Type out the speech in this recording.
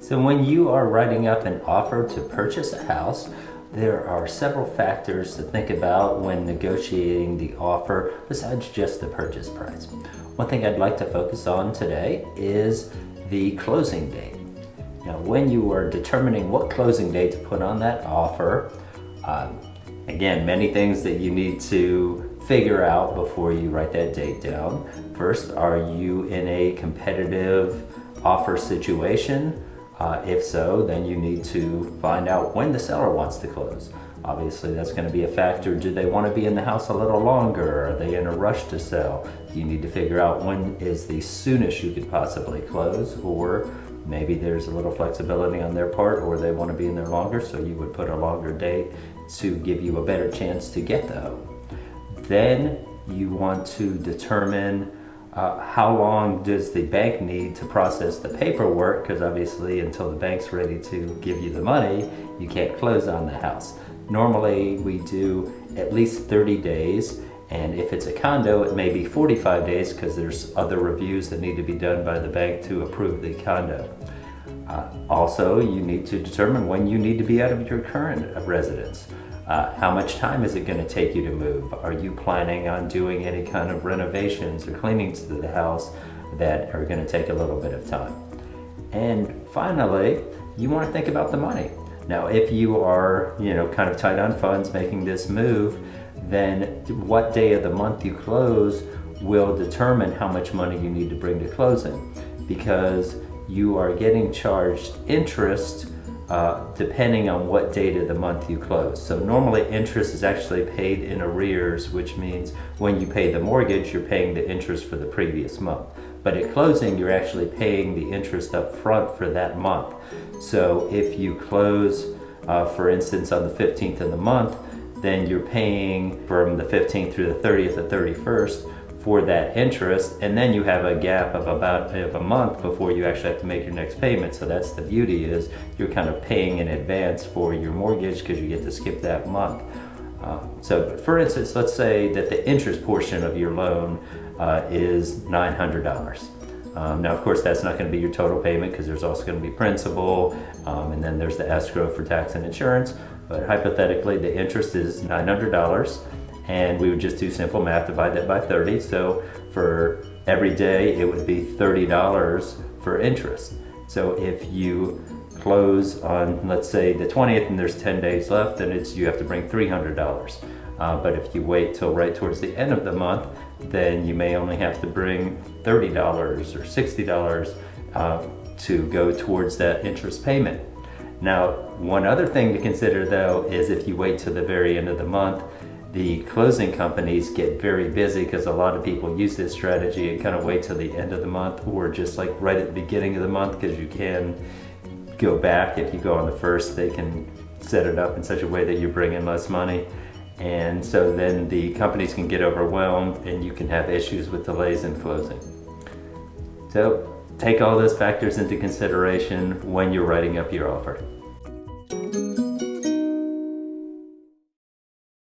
So when you are writing up an offer to purchase a house, there are several factors to think about when negotiating the offer besides just the purchase price. One thing I'd like to focus on today is the closing date. Now, when you are determining what closing date to put on that offer, again, many things that you need to figure out before you write that date down. First, are you in a competitive offer situation? If so, then you need to find out when the seller wants to close. Obviously, that's going to be a factor. Do they want to be in the house a little longer? Are they in a rush to sell? You need to figure out when is the soonest you could possibly close, or maybe there's a little flexibility on their part, or they want to be in there longer, so you would put a longer date to give you a better chance to get the home. Then you want to determine how long does the bank need to process the paperwork, because obviously until the bank's ready to give you the money, you can't close on the house. Normally we do at least 30 days, and if it's a condo it may be 45 days because there's other reviews that need to be done by the bank to approve the condo. Also, you need to determine when you need to be out of your current residence. How much time is it going to take you to move? Are you planning on doing any kind of renovations or cleanings to the house that are going to take a little bit of time? And finally, you want to think about the money. Now, if you are, kind of tight on funds making this move, then what day of the month you close will determine how much money you need to bring to closing, because you are getting charged interest depending on what date of the month you close. So normally interest is actually paid in arrears, which means when you pay the mortgage, you're paying the interest for the previous month. But at closing, you're actually paying the interest up front for that month. So if you close, for instance, on the 15th of the month, then you're paying from the 15th through the 30th or 31st for that interest, and then you have a gap of about a month before you actually have to make your next payment. So that's the beauty, is you're kind of paying in advance for your mortgage because you get to skip that month. So for instance, let's say that the interest portion of your loan is $900. Now, of course, that's not going to be your total payment because there's also going to be principal, and then there's the escrow for tax and insurance. But hypothetically, the interest is $900. And we would just do simple math, divide that by 30. So for every day, it would be $30 for interest. So if you close on, let's say, the 20th and there's 10 days left, then you have to bring $300. But if you wait till right towards the end of the month, then you may only have to bring $30 or $60 to go towards that interest payment. Now, one other thing to consider, though, is if you wait till the very end of the month, the closing companies get very busy because a lot of people use this strategy and kind of wait till the end of the month, or just like right at the beginning of the month, because you can go back. If you go on the first, they can set it up in such a way that you bring in less money. And so then the companies can get overwhelmed and you can have issues with delays in closing. So take all those factors into consideration when you're writing up your offer.